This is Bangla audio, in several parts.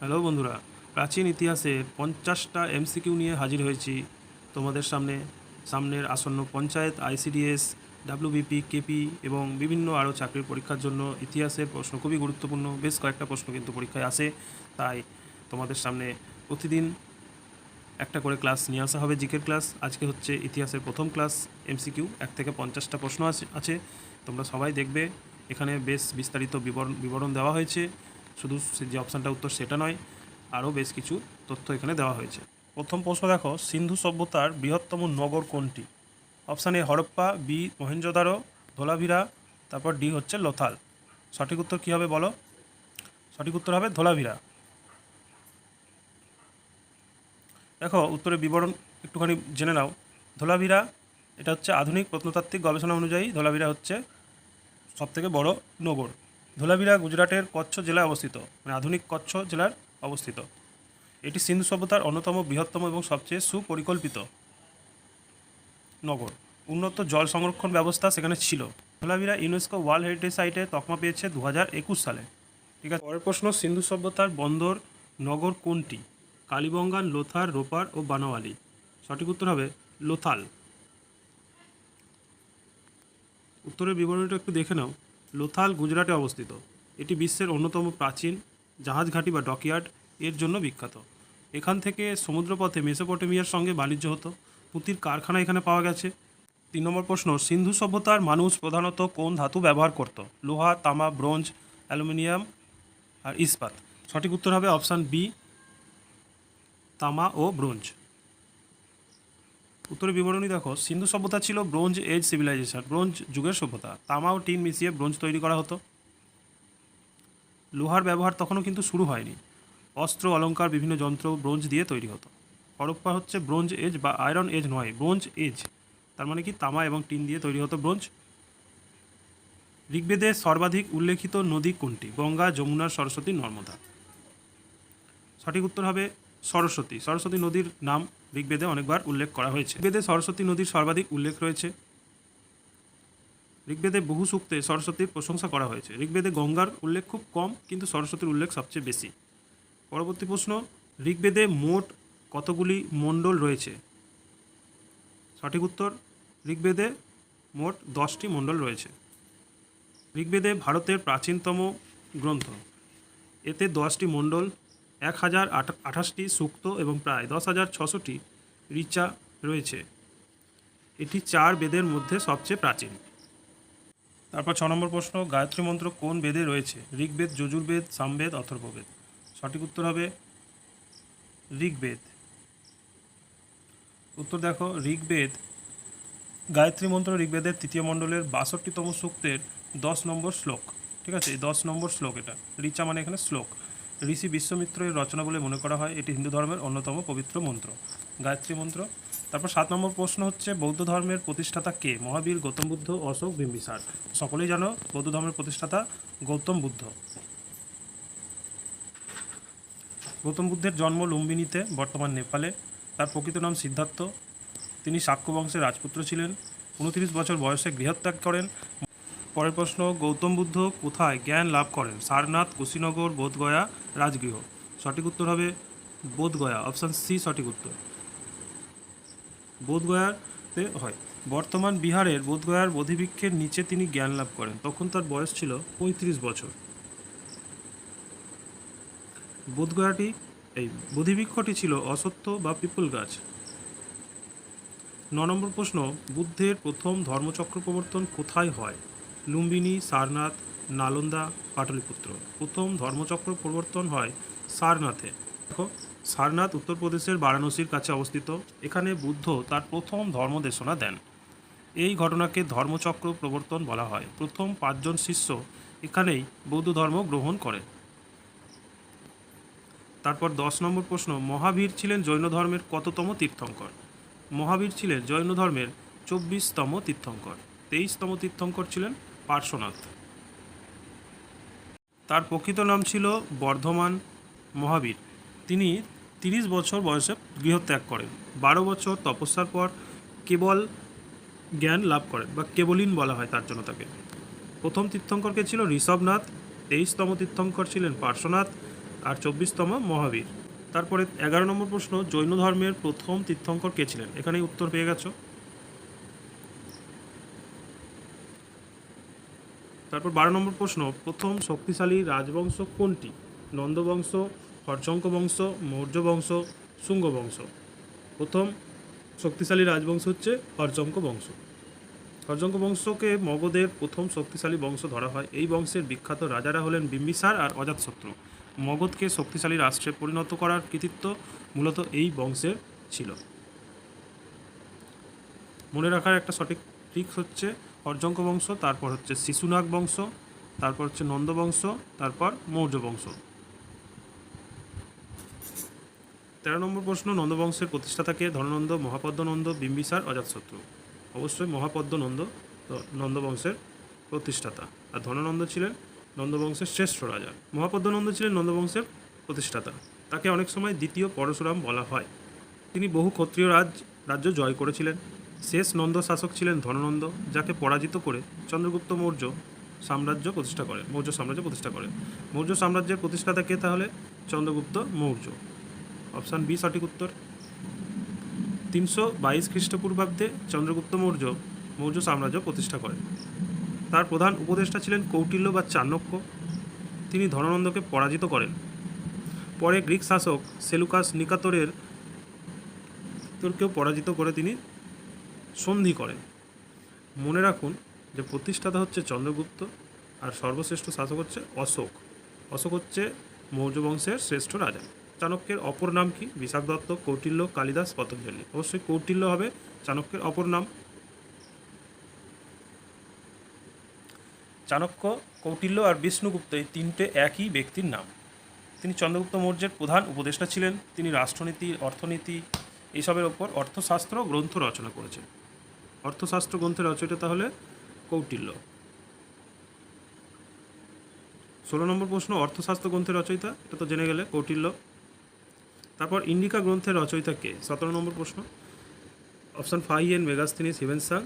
হ্যালো বন্ধুরা, প্রাচীন ইতিহাসের 50টা এমসিকিউ নিয়ে হাজির হয়েছি তোমাদের সামনের আসন্ন পঞ্চায়েত, আইসিডিএস, ডাব্লিউবিপি, কেপি এবং বিভিন্ন আরও চাকরির পরীক্ষার জন্য ইতিহাসের প্রশ্ন খুবই গুরুত্বপূর্ণ। বেশ কয়েকটা প্রশ্ন কিন্তু পরীক্ষায় আসে, তাই তোমাদের সামনে প্রতিদিন একটা করে ক্লাস নিয়ে আসা হবে, জিকের ক্লাস। আজকে হচ্ছে ইতিহাসের প্রথম ক্লাস। এমসিকিউ 1 থেকে 50টা প্রশ্ন আছে, তোমরা সবাই দেখবে। এখানে বেশ বিস্তারিত বিবরণ দেওয়া হয়েছে। শুধু যে অপশানটা উত্তর সেটা নয়, আরও বেশ কিছু তথ্য এখানে দেওয়া হয়েছে। প্রথম প্রশ্ন দেখো, সিন্ধু সভ্যতার বৃহত্তম নগর কোনটি? Option A Harappa, B Mohenjodaro, Dholavira, তারপর ডি হচ্ছে লোথাল। সঠিক উত্তর কী হবে বলো? সঠিক উত্তর হবে ধোলাভিরা। দেখো উত্তরের বিবরণ একটুখানি জেনে নাও। ধোলাভিরা, এটা হচ্ছে আধুনিক প্রত্নতাত্ত্বিক গবেষণা অনুযায়ী ধোলাভিরা হচ্ছে সবথেকে বড় নগর। ধোলাভিরা গুজরাটের কচ্ছ জেলায় অবস্থিত, মানে আধুনিক কচ্ছ জেলার অবস্থিত। এটি সিন্ধু সভ্যতার অন্যতম বৃহত্তম এবং সবচেয়ে সুপরিকল্পিত নগর। উন্নত জল সংরক্ষণ ব্যবস্থা সেখানে ছিল। ধোলাভিরা ইউনেস্কো ওয়ার্ল্ড হেরিটেজ সাইটে তকমা পেয়েছে 2021 সালে। ঠিক আছে, পরের প্রশ্ন, সিন্ধু সভ্যতার বন্দর নগর কোনটি? কালীবঙ্গান, লোথার, রোপার ও বানাওয়ালি। সঠিক উত্তর হবে লোথাল। উত্তরের বিবরণীটা একটু দেখে নাও। লোথাল গুজরাটে অবস্থিত। এটি বিশ্বের অন্যতম প্রাচীন জাহাজ ঘাঁটি বা ডকইয়ার্ড এর জন্য বিখ্যাত। এখান থেকে সমুদ্রপথে মেসোপটেমিয়ার সঙ্গে বাণিজ্য হতো। পুঁতির কারখানা এখানে পাওয়া গেছে। 3 নম্বর প্রশ্ন, সিন্ধু সভ্যতার মানুষ প্রধানত কোন ধাতু ব্যবহার করত? লোহা, তামা, ব্রোঞ্জ, অ্যালুমিনিয়াম আর ইস্পাত। সঠিক উত্তর হবে অপশান বি, তামা ও ব্রোঞ্জ। উত্তরের বিবরণী দেখো, সিন্ধু সভ্যতা ছিল ব্রোঞ্জ এজ সিভিলাইজেশন, ব্রোঞ্জ যুগের সভ্যতা। তামা ও টিন মিশিয়ে ব্রোঞ্জ তৈরি করা হতো। লোহার ব্যবহার তখনও কিন্তু শুরু হয়নি। অস্ত্র, অলংকার, বিভিন্ন যন্ত্র ব্রোঞ্জ দিয়ে তৈরি হতো। হরপ্পা হচ্ছে ব্রোঞ্জ এজ বা আয়রন এজ নয়, ব্রোঞ্জ এজ। তার মানে কি তামা এবং টিন দিয়ে তৈরি হতো ব্রোঞ্জ। ঋগ্বেদে সর্বাধিক উল্লেখিত নদী কোনটি? গঙ্গা, যমুনা, সরস্বতী, নর্মদা। সঠিক উত্তর হবে সরস্বতী। সরস্বতী নদীর নাম ঋগ্বেদে অনেকবার উল্লেখ করা হয়েছে। ঋগ্বেদে সরস্বতী নদীর সর্বাধিক উল্লেখ রয়েছে। ঋগ্বেদে বহু সূক্তে সরস্বতীর প্রশংসা করা হয়েছে। ঋগ্বেদে গঙ্গার উল্লেখ খুব কম, কিন্তু সরস্বতীর উল্লেখ সবচেয়ে বেশি। পরবর্তী প্রশ্ন, ঋগ্বেদে মোট কতগুলি মণ্ডল রয়েছে? সঠিক উত্তর, ঋগ্বেদে মোট 10টি মণ্ডল রয়েছে। ঋগ্বেদে ভারতের প্রাচীনতম গ্রন্থ। এতে 10টি মণ্ডল, 1028টি সূক্ত এবং প্রায় 10,600টি ঋচা রয়েছে। এটি 4 বেদের মধ্যে সবচেয়ে প্রাচীন। তারপর 6 নম্বর প্রশ্ন, গায়ত্রী মন্ত্র কোন বেদে রয়েছে? ঋগ্বেদ, যজুর্বেদ, সামবেদ, অথর্ববেদ। সঠিক উত্তর হবে ঋগ্বেদ। উত্তর দেখো, ঋগ্বেদ, গায়ত্রী মন্ত্র ঋগ্বেদের 3য় মণ্ডলের 62তম সূক্তের 10 নম্বর শ্লোক। ঠিক আছে, এই 10 নম্বর শ্লোক। এটা ঋচা মানে এখানে শ্লোক। ঋষি বিশ্বামিত্র এর রচনা বলে মনে করা হয়। এটি হিন্দু ধর্মের অন্যতম পবিত্র মন্ত্র, গায়ত্রী মন্ত্র। তারপর 7 নম্বর প্রশ্ন হচ্ছে, বৌদ্ধ ধর্মের প্রতিষ্ঠাতা কে? মহাবীর, গৌতম বুদ্ধ, অশোক, বিম্বিসার। সকলেই জানো বৌদ্ধ ধর্মের প্রতিষ্ঠাতা গৌতম বুদ্ধ। গৌতম বুদ্ধের জন্ম লুম্বিনীতে, বর্তমান নেপালে। তার প্রকৃত নাম সিদ্ধার্থ। তিনি শাক্য বংশের রাজপুত্র ছিলেন। 29 বছর বয়সে গৃহত্যাগ করেন। পরের প্রশ্ন, গৌতম বুদ্ধ কোথায় জ্ঞান লাভ করেন? সারনাথ, কুশীনগর, বোধগয়া, রাজগৃহ। সঠিক উত্তর হবে বোধগয়া, অপশান সি সঠিক উত্তর। বোধগয়াতে হয়। বর্তমান বিহারের বোধগয়ার বোধিবৃক্ষের নিচে তিনি জ্ঞান লাভ করেন। তখন তার বয়স ছিল 35 বছর। এই বোধিবৃক্ষটি ছিল অশ্বত্থ বা পিপুল গাছ। 9 নম্বর প্রশ্ন, বুদ্ধের প্রথম ধর্মচক্র প্রবর্তন কোথায় হয়? লুম্বিনী, সারনাথ, নালন্দা, পাটলিপুত্র। প্রথম ধর্মচক্র প্রবর্তন হয় সারনাথে। দেখো, সারনাথ উত্তরপ্রদেশের বারাণসীর কাছে অবস্থিত। এখানে বুদ্ধ তার প্রথম ধর্মদেশনা দেন। এই ঘটনাকে ধর্মচক্র প্রবর্তন বলা হয়। প্রথম 5 জন শিষ্য এখানেই বৌদ্ধ ধর্ম গ্রহণ করে। তারপর 10 নম্বর প্রশ্ন, মহাবীর ছিলেন জৈন ধর্মের কততম তীর্থঙ্কর? মহাবীর ছিলেন জৈন ধর্মের 24তম তীর্থঙ্কর। 23তম তীর্থঙ্কর ছিলেন পার্শ্বনাথ। তার প্রকৃত নাম ছিল বর্ধমান মহাবীর। তিনি 30 বছর বয়সে গৃহত্যাগ করেন। 12 বছর তপস্যার পর কেবল জ্ঞান লাভ করেন, বা কেবলিন বলা হয় তার জন্য তাকে। প্রথম তীর্থঙ্করকে ছিল ঋষভনাথ। 23তম তীর্থঙ্কর ছিলেন পার্শ্বনাথ। আর 24তম মহাবীর। তারপরে 11 নম্বর প্রশ্ন, জৈন ধর্মের প্রথম তীর্থঙ্কর কে ছিলেন? এখানেই উত্তর পেয়ে গেছো। তারপর 12 নম্বর প্রশ্ন, প্রথম শক্তিশালী রাজবংশ কোনটি? নন্দবংশ, হর্যঙ্ক বংশ, মৌর্য বংশ, শুঙ্গ বংশ। প্রথম শক্তিশালী রাজবংশ হচ্ছে হর্যঙ্ক বংশ। হর্যঙ্ক বংশকে মগধের প্রথম শক্তিশালী বংশ ধরা হয়। এই বংশের বিখ্যাত রাজারা হলেন বিম্বিসার আর অজাতশত্রু। মগধকে শক্তিশালী রাষ্ট্রে পরিণত করার কৃতিত্ব মূলত এই বংশের ছিল। মনে রাখার একটা সঠিক ট্রিক হচ্ছে হর্যঙ্ক বংশ, তারপর হচ্ছে শিশুনাগ বংশ, তারপর হচ্ছে নন্দ বংশ, তারপর মৌর্য বংশ। 13 নম্বর প্রশ্ন, নন্দবংশের প্রতিষ্ঠাতাকে? ধননন্দ, মহাপদ্মনন্দ, বিম্বিসার, অজাতশত্রু। অবশ্যই মহাপদ্মনন্দ নন্দবংশের প্রতিষ্ঠাতা, আর ধননন্দ ছিলেন নন্দবংশের শ্রেষ্ঠ রাজা। মহাপদ্মনন্দ ছিলেন নন্দবংশের প্রতিষ্ঠাতা। তাকে অনেক সময় দ্বিতীয় পরশুরাম বলা হয়। তিনি বহু ক্ষত্রিয় রাজ্য জয় করেছিলেন। শেষ নন্দ শাসক ছিলেন ধননন্দ, যাকে পরাজিত করে চন্দ্রগুপ্ত মৌর্য সাম্রাজ্য প্রতিষ্ঠা করেন। মৌর্য সাম্রাজ্যের প্রতিষ্ঠাতা কে তাহলে? চন্দ্রগুপ্ত মৌর্য। অপশান বি সঠিক উত্তর। 322 খ্রিস্টপূর্বাব্দে চন্দ্রগুপ্ত মৌর্য সাম্রাজ্য প্রতিষ্ঠা করেন। তার প্রধান উপদেষ্টা ছিলেন কৌটিল্য বা চাণক্য। তিনি ধননন্দকে পরাজিত করেন। পরে গ্রিক শাসক সেলুকাস নিকাতরেরকেও পরাজিত করে তিনি সন্ধি করেন। মনে রাখুন যে প্রতিষ্ঠাতা হচ্ছে চন্দ্রগুপ্ত, আর সর্বশ্রেষ্ঠ শাসক হচ্ছে অশোক। অশোক হচ্ছে মৌর্য বংশের শ্রেষ্ঠ রাজা। চাণক্যের অপর নাম কি? বিশাখ দত্ত, কৌটিল্য, কালিদাস, পতঞ্জলি। অবশ্যই কৌটিল্য হবে চাণক্যের অপর নাম। চাণক্য, কৌটিল্য আর বিষ্ণুগুপ্ত এই তিনটে একই ব্যক্তির নাম। তিনি চন্দ্রগুপ্ত মৌর্যের প্রধান উপদেষ্টা ছিলেন। তিনি রাষ্ট্রনীতি, অর্থনীতি এইসবের ওপর অর্থশাস্ত্র গ্রন্থ রচনা করেছেন। অর্থশাস্ত্র গ্রন্থের রচয়িতা তাহলে কৌটিল্য। 16 নম্বর প্রশ্ন, অর্থশাস্ত্র গ্রন্থের রচয়িতা? এটা তো জেনে গেলে, কৌটিল্য। তারপর ইন্ডিকা গ্রন্থের রচয়িতা কে? 17 নম্বর প্রশ্ন। অপশান ফাইয়েন, মেগাস্থিনিস, হিভেনসাং,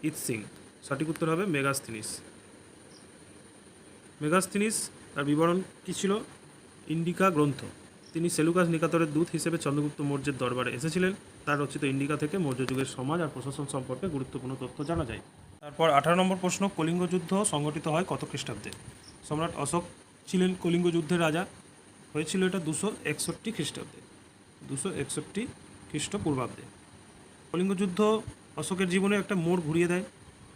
ইৎসিং। সঠিক উত্তর হবে মেগাস্থিনিস। তার বিবরণ কী ছিল? ইন্ডিকা গ্রন্থ। তিনি সেলুকাস নিকাতরের দূত হিসেবে চন্দ্রগুপ্ত মৌর্যের দরবারে এসেছিলেন। তার রচিত ইন্ডিকা থেকে মৌর্য যুগের সমাজ আর প্রশাসন সম্পর্কে গুরুত্বপূর্ণ তথ্য জানা যায়। তারপর 18 নম্বর প্রশ্ন, কলিঙ্গ যুদ্ধ সংঘটিত হয় কত খ্রিস্টাব্দে? সম্রাট অশোক ছিলেন কলিঙ্গ যুদ্ধের রাজা। হয়েছিল এটা 261 খ্রিস্টাব্দে, 261 খ্রিস্টপূর্বাব্দে। কলিঙ্গ যুদ্ধ অশোকের জীবনে একটা মোড় ঘুরিয়ে দেয়।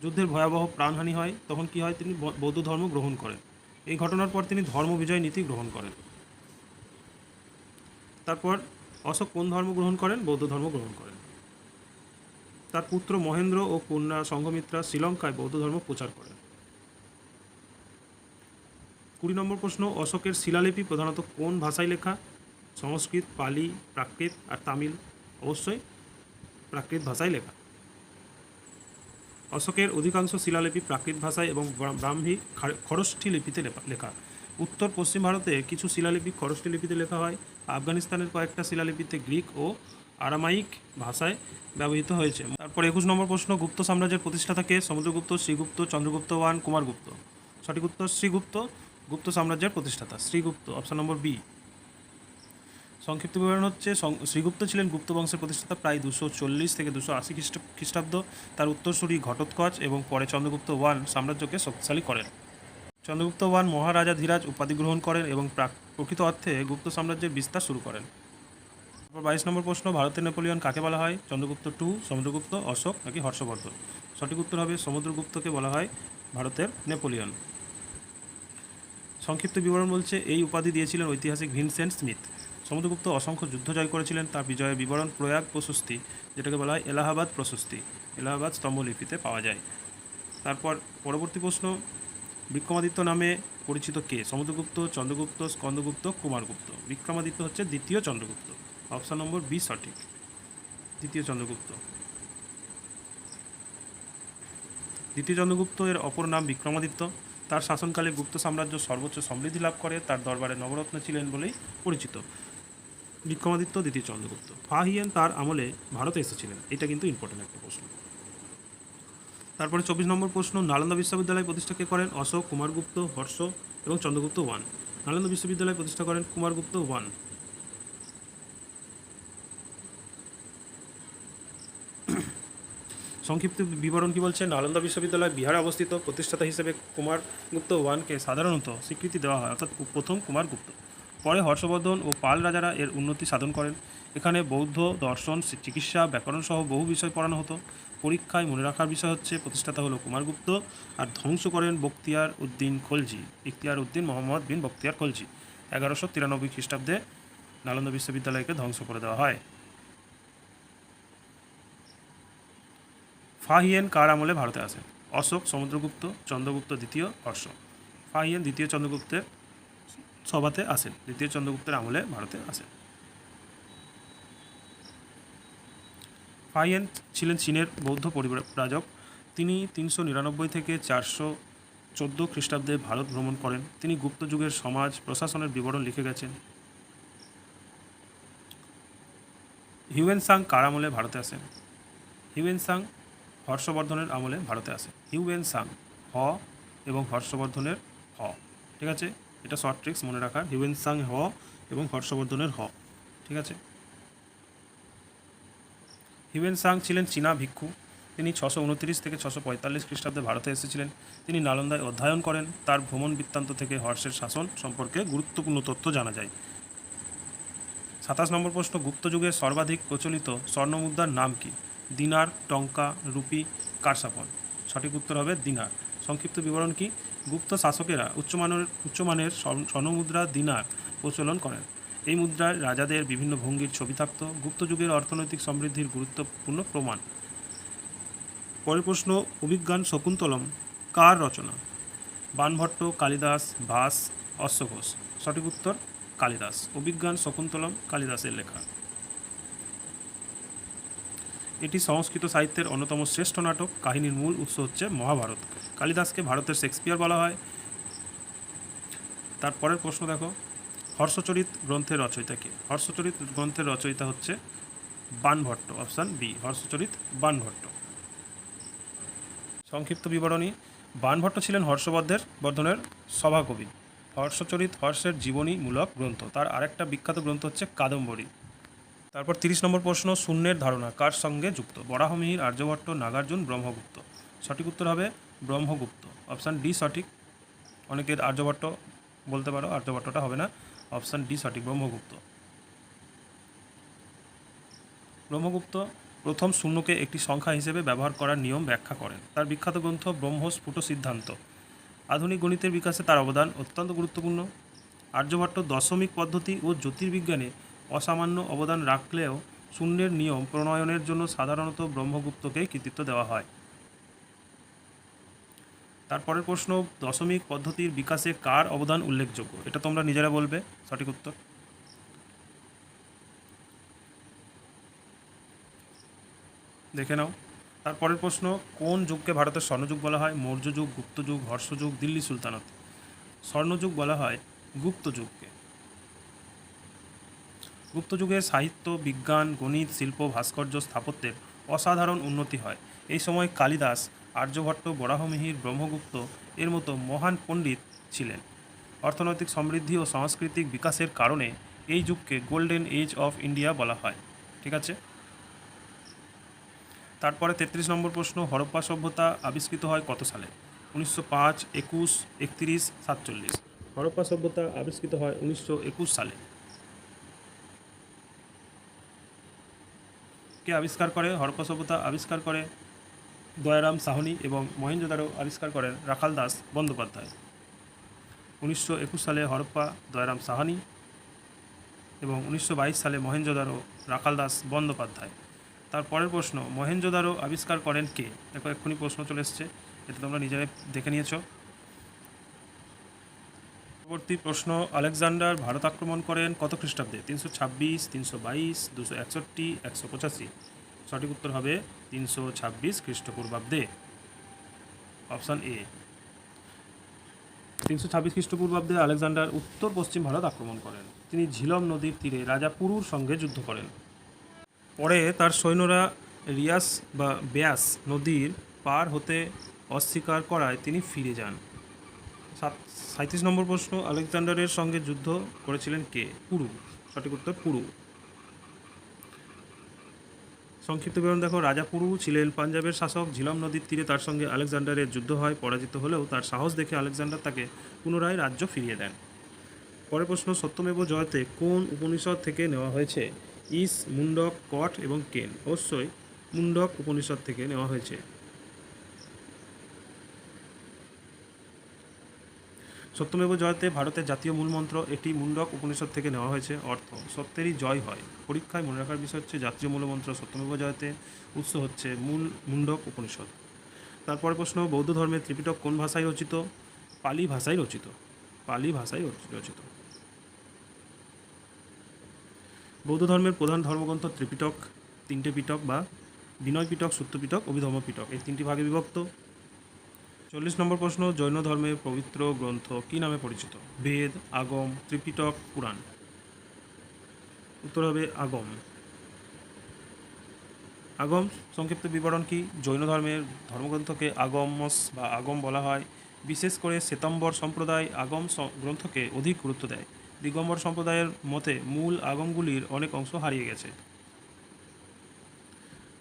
যুদ্ধের ভয়াবহ প্রাণহানি হয়। তখন কি হয়? তিনি বৌদ্ধ ধর্ম গ্রহণ করেন। এই ঘটনার পর তিনি ধর্ম বিজয় নীতি গ্রহণ করেন। তারপর অশোক কোন ধর্ম গ্রহণ করেন? বৌদ্ধ ধর্ম গ্রহণ করেন। তার পুত্র মহেন্দ্র ও কন্যা সংঘমিত্রা শ্রীলঙ্কায় বৌদ্ধ ধর্ম প্রচার করেন। 20 নম্বর প্রশ্ন, অশোকের শিলালিপি প্রধানত কোন ভাষায় লেখা? সংস্কৃত, পালি, প্রাকৃত আর তামিল। অবশ্যই প্রাকৃত ভাষায় লেখা। অশোকের অধিকাংশ শিলালিপি প্রাকৃত ভাষায় এবং ব্রাহ্মী খরষ্ঠী লিপিতে লেখা। উত্তর পশ্চিম ভারতে কিছু শিলালিপি খরষ্ঠী লিপিতে লেখা হয়। আফগানিস্তানের কয়েকটা শিলালিপিতে গ্রিক ও আরামাইক ভাষায় ব্যবহৃত হয়েছে। তারপর 21 নম্বর প্রশ্ন, গুপ্ত সাম্রাজ্যের প্রতিষ্ঠাতা কে? সমুদ্রগুপ্ত, শ্রীগুপ্ত, চন্দ্রগুপ্ত ওয়ান, কুমারগুপ্ত। সঠিক উত্তর শ্রীগুপ্ত। গুপ্ত সাম্রাজ্যের প্রতিষ্ঠাতা শ্রীগুপ্ত। Option number B. সংক্ষিপ্ত বিবরণ হচ্ছে শ্রীগুপ্ত ছিলেন গুপ্ত বংশের প্রতিষ্ঠাতা প্রায় 240 থেকে 280 খ্রিস্টাব্দ। তার উত্তরসূরি ঘটোৎকচ এবং পরে চন্দ্রগুপ্ত ওয়ান সাম্রাজ্যকে শক্তিশালী করেন। চন্দ্রগুপ্ত ওয়ান মহারাজা ধীরাজ উপাধি গ্রহণ করেন এবং প্রকৃত অর্থে গুপ্ত সাম্রাজ্যের বিস্তার শুরু করেন। তারপর 22 নম্বর প্রশ্ন, ভারতের নেপোলিয়ন কাকে বলা হয়? চন্দ্রগুপ্ত টু, সমুদ্রগুপ্ত, অশোক নাকি হর্ষবর্ধন? সঠিক উত্তর হবে সমুদ্রগুপ্তকে বলা হয় ভারতের নেপোলিয়ন। সংক্ষিপ্ত বিবরণ বলছে এই উপাধি দিয়েছিলেন ঐতিহাসিক ভিনসেন্ট স্মিথ। সমুদ্রগুপ্ত অসংখ্য যুদ্ধ জয় করেছিলেন। তার বিজয়ের বিবরণ প্রয়াগ প্রশস্তি, যেটাকে বলা হয় এলাহাবাদ প্রশস্তি, এলাহাবাদ স্তম্ভলিপিতে পাওয়া যায়। তারপর পরবর্তী প্রশ্ন, বিক্রমাদিত্য নামে পরিচিত কে? সমুদ্রগুপ্ত, চন্দ্রগুপ্ত, স্কন্দগুপ্ত, কুমারগুপ্ত। বিক্রমাদিত্য হচ্ছে দ্বিতীয় চন্দ্রগুপ্ত। অপশান নম্বর বি সঠিক, দ্বিতীয় চন্দ্রগুপ্ত। দ্বিতীয় চন্দ্রগুপ্ত এর অপর নাম বিক্রমাদিত্য। তার শাসনকালে গুপ্ত সাম্রাজ্য সর্বোচ্চ সমৃদ্ধি লাভ করে। তার দরবারে নবরত্ন ছিলেন বলেই পরিচিত। বিক্রমাদিত্য দ্বিতীয় চন্দ্রগুপ্ত। ফাহিয়ান তার আমলে ভারতে এসেছিলেন। এটা কিন্তু ইম্পর্টেন্ট একটা প্রশ্ন। তারপরে 24 নম্বর প্রশ্ন, নালন্দা বিশ্ববিদ্যালয় প্রতিষ্ঠা কে করেন? অশোক, কুমারগুপ্ত, হর্ষ এবং চন্দ্রগুপ্ত ওয়ান। নালন্দা বিশ্ববিদ্যালয় প্রতিষ্ঠা করেন কুমারগুপ্ত ওয়ান। সংক্ষিপ্ত বিবরণ কি বলছে, নালন্দা বিশ্ববিদ্যালয় বিহারে অবস্থিত। প্রতিষ্ঠাতা হিসেবে কুমারগুপ্ত ওয়ানকে সাধারণত স্বীকৃতি দেওয়া হয়, অর্থাৎ প্রথম কুমারগুপ্ত। পরে হর্ষবর্ধন ও পাল রাজারা এর উন্নতি সাধন করেন। এখানে বৌদ্ধ দর্শন, চিকিৎসা, ব্যাকরণ সহ বহু বিষয় পড়ানো হতো। পরীক্ষায় মনে রাখার বিষয় হচ্ছে প্রতিষ্ঠাতা হলো কুমারগুপ্ত, আর ধ্বংস করেন বখতিয়ার উদ্দিন খলজি, ইখতিয়ার উদ্দিন মোহাম্মদ বিন বখতিয়ার খলজি। 1193 খ্রিস্টাব্দে নালন্দা বিশ্ববিদ্যালয়কে ধ্বংস করে দেওয়া হয়। ফাহিয়েন কার আমলে ভারতে আসেন? অশোক, সমুদ্রগুপ্ত, চন্দ্রগুপ্ত দ্বিতীয়, হর্ষ। ফাহিয়েন দ্বিতীয় চন্দ্রগুপ্তের সভাতে আসেন, দ্বিতীয় চন্দ্রগুপ্তের আমলে ভারতে আসেন। ফাহিয়েন ছিলেন চীনের বৌদ্ধ পরিব্রাজক। তিনি 399 থেকে 414 খ্রিস্টাব্দে ভারত ভ্রমণ করেন। তিনি গুপ্ত যুগের সমাজ প্রশাসনের বিবরণ লিখে গেছেন। হিউয়েনসাং কার আমলে ভারতে আসেন? হিউয়েনসাং হর্ষবর্ধনের আমলে ভারতে আসে। হিউয়েনসাং হ এবং হর্ষবর্ধনের হ, ঠিক আছে? এটা শর্ট ট্রিক্স মনে রাখার, হিউয়েনসাং হ এবং হর্ষবর্ধনের হ, ঠিক আছে? হিউয়েনসাং ছিলেন চীনা ভিক্ষু। তিনি 629 থেকে 645 খ্রিস্টাব্দে ভারতে এসেছিলেন। তিনি নালন্দায় অধ্যয়ন করেন। তার ভ্রমণ বৃত্তান্ত থেকে হর্ষের শাসন সম্পর্কে গুরুত্বপূর্ণ তথ্য জানা যায়। 27 নম্বর প্রশ্ন, গুপ্ত যুগের সর্বাধিক প্রচলিত স্বর্ণমুদ্রার নাম কি? দিনার, টঙ্কা, রুপি, কারসাফল। সঠিক উত্তর হবে দিনার। সংক্ষিপ্ত বিবরণ কি? গুপ্ত শাসকেরা উচ্চমানের স্বর্ণমুদ্রা দিনার প্রচলন করেন। এই মুদ্রায় রাজাদের বিভিন্ন ভঙ্গির ছবি থাকত। গুপ্ত যুগের অর্থনৈতিক সমৃদ্ধির গুরুত্বপূর্ণ প্রমাণ। পরের প্রশ্ন, অভিজ্ঞান শকুন্তলম কার রচনা? বাণভট্ট, কালিদাস, ভাস, অশ্বঘোষ। সঠিক উত্তর কালিদাস। অভিজ্ঞান শকুন্তলম কালিদাসের লেখা। এটি সংস্কৃত সাহিত্যের অন্যতম শ্রেষ্ঠ নাটক। কাহিনীর মূল উৎস হচ্ছে মহাভারত। কালিদাসকে ভারতের শেক্সপিয়ার বলা হয়। তারপরের প্রশ্ন দেখো, হর্ষচরিত গ্রন্থের রচয়িতা কে? হর্ষচরিত গ্রন্থের রচয়িতা হচ্ছে বাণভট্ট, অপশান বি, হর্ষচরিত বাণভট্ট। সংক্ষিপ্ত বিবরণী, বাণভট্ট ছিলেন হর্ষবর্ধনের সভাকবি। হর্ষচরিত হর্ষের জীবনীমূলক গ্রন্থ। তার আরেকটা বিখ্যাত গ্রন্থ হচ্ছে কাদম্বরী। তারপর 30 নম্বর প্রশ্ন, শূন্যের ধারণা কার সঙ্গে যুক্ত? বরাহমিহির, আর্যভট্ট, নাগার্জুন, ব্রহ্মগুপ্ত। সঠিক উত্তর হবে ব্রহ্মগুপ্ত, অপশান ডি সঠিক। অনেকের আর্যভট্ট বলতে পারো, আর্যভট্টটা হবে না, অপশান ডি সঠিক, ব্রহ্মগুপ্ত। ব্রহ্মগুপ্ত প্রথম শূন্যকে একটি সংখ্যা হিসেবে ব্যবহার করার নিয়ম ব্যাখ্যা করেন। তার বিখ্যাত গ্রন্থ ব্রহ্মস্ফুট সিদ্ধান্ত। আধুনিক গণিতের বিকাশে তার অবদান অত্যন্ত গুরুত্বপূর্ণ। আর্যভট্ট দশমিক পদ্ধতি ও জ্যোতির্বিজ্ঞানে অসামান্য অবদান রাখলেও শূন্যের নিয়ম প্রণয়নের জন্য সাধারণত ব্রহ্মগুপ্তকে কৃতিত্ব দেওয়া হয়। তারপরের প্রশ্ন, দশমিক পদ্ধতির বিকাশে কার অবদান উল্লেখযোগ্য? এটা তোমরা নিজেরা বলবে সঠিক উত্তর। দেখে নাও। তারপরের প্রশ্ন, কোন যুগকে ভারতের স্বর্ণযুগ বলা হয়? মৌর্য যুগ, গুপ্ত যুগ, হর্ষ যুগ, দিল্লি সুলতানত। স্বর্ণযুগ বলা হয় গুপ্ত যুগকে। গুপ্ত যুগে সাহিত্য, বিজ্ঞান, গণিত, শিল্প, ভাস্কর্য, স্থাপত্যের অসাধারণ উন্নতি হয়। এই সময় কালিদাস, আর্যভট্ট, বরাহমিহির, ব্রহ্মগুপ্ত এর মতো মহান পণ্ডিত ছিলেন। অর্থনৈতিক সমৃদ্ধি ও সাংস্কৃতিক বিকাশের কারণে এই যুগকে গোল্ডেন এজ অফ ইন্ডিয়া বলা হয়, ঠিক আছে? তারপরে 33 নম্বর প্রশ্ন, হরপ্পা সভ্যতা আবিষ্কৃত হয় কত সালে? 1905, 21, 31, 47। হরপ্পা সভ্যতা আবিষ্কৃত হয় 1921 সালে। কে আবিষ্কার করে? হরপ্পা সভ্যতা আবিষ্কার করে দয়ারাম সাহনি এবং মহেঞ্জোদারো আবিষ্কার করেন রাখাল দাস বন্দ্যোপাধ্যায়। 1921 সালে হরপ্পা দয়ারাম সাহানি এবং 1922 সালে মহেঞ্জোদারো রাখাল দাস বন্দ্যোপাধ্যায়। তারপরের প্রশ্ন, মহেঞ্জোদারো আবিষ্কার করেন কে? দেখো এক্ষুনি প্রশ্ন চলে এসছে, এটা তোমরা নিজেরাই দেখে নিয়েছো। পরবর্তী প্রশ্ন, আলেকজান্ডার ভারত আক্রমণ করেন কত খ্রিস্টাব্দে? 326, 322, 261, 185। সঠিক উত্তর হবে 326 খ্রিস্টপূর্বাব্দে, অপশান এ। 326 খ্রিস্টপূর্বাব্দে আলেকজান্ডার উত্তর পশ্চিম ভারত আক্রমণ করেন। তিনি ঝিলম নদীর তীরে রাজা পুরুর সঙ্গে যুদ্ধ করেন। পরে তার সৈন্যরা রিয়াস বা ব্যাস নদীর পার হতে অস্বীকার করায় তিনি ফিরে যান। সাঁইত্রিশ নম্বর প্রশ্ন, আলেকজান্ডারের সঙ্গে যুদ্ধ করেছিলেন কে? পুরু। সঠিক উত্তর পুরু। সংক্ষিপ্ত বিবরণ দেখো, রাজা পুরু ছিলেন পাঞ্জাবের শাসক। ঝিলাম নদীর তীরে তার সঙ্গে আলেকজান্ডারের যুদ্ধ হয়। পরাজিত হলেও তার সাহস দেখে আলেকজান্ডার তাকে পুনরায় রাজ্য ফিরিয়ে দেন। পরের প্রশ্ন, সত্যমেব জয়তে কোন উপনিষদ থেকে নেওয়া হয়েছে? ইস, মুন্ডক, কট এবং কেন। অবশ্যই মুন্ডক উপনিষদ থেকে নেওয়া হয়েছে। সত্যমেব জয়তে ভারতের জাতীয় মূলমন্ত্র, এটি মুন্ডক উপনিষদ থেকে নেওয়া হয়েছে। অর্থ, সত্যেরই জয় হয়। পরীক্ষায় মনে রাখার বিষয় হচ্ছে জাতীয় মূলমন্ত্র সত্যমেব জয়তে, উৎস হচ্ছে মুন্ডক উপনিষদ। তারপরে প্রশ্ন, বৌদ্ধ ধর্মের ত্রিপিটক কোন ভাষায় রচিত? পালি ভাষায় রচিত। পালি ভাষায় রচিত। বৌদ্ধ ধর্মের প্রধান ধর্মগ্রন্থ ত্রিপিটক। তিনটে পিটক বা বিনয় পিটক, সূত্র পিটক, অভিধর্ম পিটক, এই তিনটি ভাগে বিভক্ত। 40 নম্বর প্রশ্ন, জৈন ধর্মের পবিত্র গ্রন্থ কী নামে পরিচিত? বেদ, আগম, ত্রিপিটক, পুরাণ। উত্তর হবে আগম। আগম সংক্ষিপ্ত বিবরণ কি? জৈন ধর্মের ধর্মগ্রন্থকে আগমস বা আগম বলা হয়। বিশেষ করে শ্বেতাম্বর সম্প্রদায় আগম গ্রন্থকে অধিক গুরুত্ব দেয়। দিগম্বর সম্প্রদায়ের মতে মূল আগমগুলির অনেক অংশ হারিয়ে গেছে।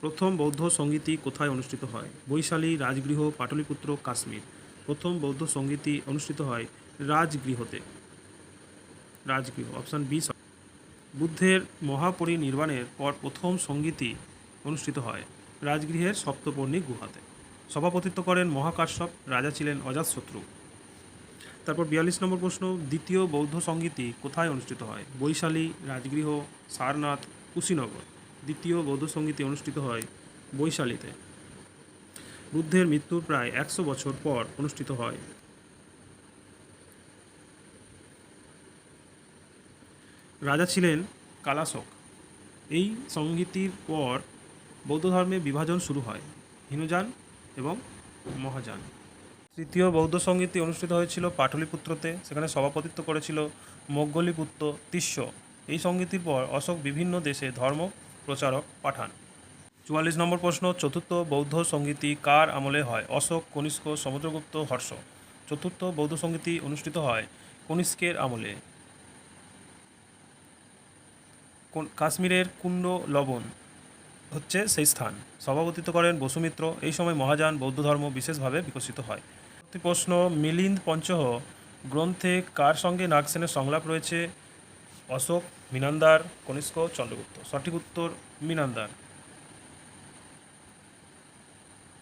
প্রথম বৌদ্ধ সঙ্গীতি কোথায় অনুষ্ঠিত হয়? বৈশালী, রাজগৃহ, পাটলিপুত্র, কাশ্মীর। প্রথম বৌদ্ধ সঙ্গীতি অনুষ্ঠিত হয় রাজগৃহতে। Rajgriha, option B. বুদ্ধের মহাপরিনির্বাণের পর প্রথম সঙ্গীতি অনুষ্ঠিত হয় রাজগৃহের সপ্তপর্ণী গুহাতে। সভাপতিত্ব করেন মহাকাশ্যপ, রাজা ছিলেন অজাতশত্রু। তারপর 42 নম্বর প্রশ্ন, দ্বিতীয় বৌদ্ধ সঙ্গীতি কোথায় অনুষ্ঠিত হয়? বৈশালী, রাজগৃহ, সারনাথ, কুশীনগর। দ্বিতীয় বৌদ্ধ সঙ্গীতি অনুষ্ঠিত হয় বৈশালীতে। বুদ্ধের মৃত্যুর প্রায় 100 বছর পর অনুষ্ঠিত হয়। রাজা ছিলেন কালাশক। এই সঙ্গীতির পর বৌদ্ধ ধর্মে বিভাজন শুরু হয়, হীনযান এবং মহাযান। তৃতীয় বৌদ্ধ সঙ্গীতি অনুষ্ঠিত হয়েছিল পাটলিপুত্রতে। সেখানে সভাপতিত্ব করেছিল মোগ্গলিপুত্র তিস্য। এই সঙ্গীতির পর অশোক বিভিন্ন দেশে ধর্ম প্রচারক পাঠান। 44 নম্বর প্রশ্ন, চতুর্থ বৌদ্ধ সঙ্গীতি কার আমলে হয়? অশোক, কনিষ্ক, সমুদ্রগুপ্ত, হর্ষ। চতুর্থ বৌদ্ধ সঙ্গীতি অনুষ্ঠিত হয় কনিষ্কের আমলে। কাশ্মীরের কুণ্ড লবণ হচ্ছে সেই স্থান। সভাপতিত্ব করেন বসুমিত্র। এই সময় মহাযান বৌদ্ধ ধর্ম বিশেষভাবে বিকশিত হয়। প্রশ্ন, মিলিন্দ পঞ্চহ গ্রন্থে কার সঙ্গে নাগসেনের সংলাপ রয়েছে? অশোক, মিনান্দার, কনিষ্ক, চন্দ্রগুপ্ত। সঠিক উত্তর মিনান্দার।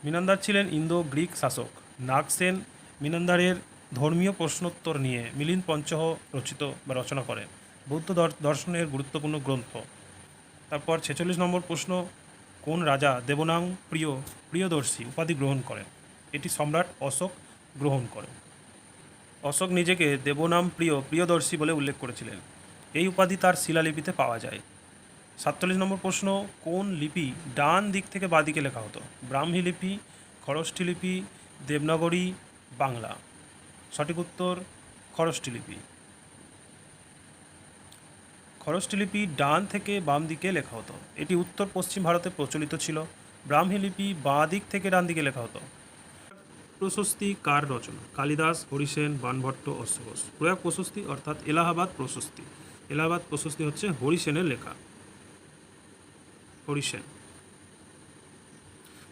মিনান্দার ছিলেন ইন্দো গ্রিক শাসক। নাগসেন মিনান্দারের ধর্মীয় প্রশ্নোত্তর নিয়ে মিলিন্দ পঞ্চহ রচনা করেন। বৌদ্ধ দর্শনের গুরুত্বপূর্ণ গ্রন্থ। তারপর 46 নম্বর প্রশ্ন, কোন রাজা দেবনাং প্রিয়দর্শী উপাধি গ্রহণ করেন? এটি সম্রাট অশোক গ্রহণ করেন। অশোক নিজেকে দেবনাম প্রিয়দর্শী বলে উল্লেখ করেছিলেন। এই উপাধি তার শিলালিপিতে পাওয়া যায়। 47 নম্বর প্রশ্ন, কোন লিপি ডান দিক থেকে বাঁ দিকে লেখা হতো? ব্রাহ্মী লিপি, খরষ্ঠী লিপি, দেবনাগরী, বাংলা। সঠিক উত্তর খরষ্ঠী লিপি। খরষ্ঠী লিপি ডান থেকে বাম দিকে লেখা হতো। এটি উত্তর পশ্চিম ভারতে প্রচলিত ছিল। ব্রাহ্মী লিপি বাঁ দিক থেকে ডান দিকে লেখা হতো। প্রশস্তি কার রচনা? কালিদাস, হরিসেন, বাণভট্ট, অশ্বঘোষ। প্রয়াগ প্রশস্তি অর্থাৎ এলাহাবাদ প্রশস্তি। এলাহাবাদ প্রশস্তি হচ্ছে হরিসেনের লেখা। হরিসেন।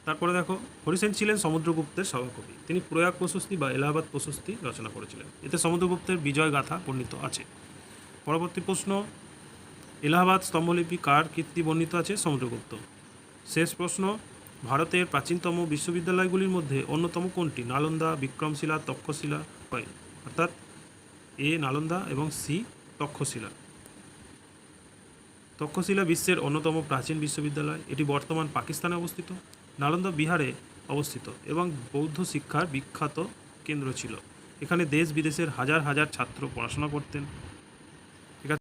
তারপরে দেখো, হরিসেন ছিলেন সমুদ্রগুপ্তের সভাকবি। তিনি প্রয়াগ প্রশস্তি বা এলাহাবাদ প্রশস্তি রচনা করেছিলেন। এতে সমুদ্রগুপ্তের বিজয় গাথা বর্ণিত আছে। পরবর্তী প্রশ্ন, এলাহাবাদ স্তম্ভলিপি কার কীর্তি বর্ণিত আছে? সমুদ্রগুপ্ত। শেষ প্রশ্ন, ভারতের প্রাচীনতম বিশ্ববিদ্যালয়গুলির মধ্যে অন্যতম কোনটি? নালন্দা, বিক্রমশিলা, তক্ষশিলা। অর্থাৎ এ নালন্দা এবং সি তক্ষশিলা। তক্ষশিলা বিশ্বের অন্যতম প্রাচীন বিশ্ববিদ্যালয়। এটি বর্তমান পাকিস্তানে অবস্থিত। নালন্দা বিহারে অবস্থিত এবং বৌদ্ধ শিক্ষার বিখ্যাত কেন্দ্র ছিল। এখানে দেশ বিদেশের হাজার হাজার ছাত্র পড়াশোনা করতেন।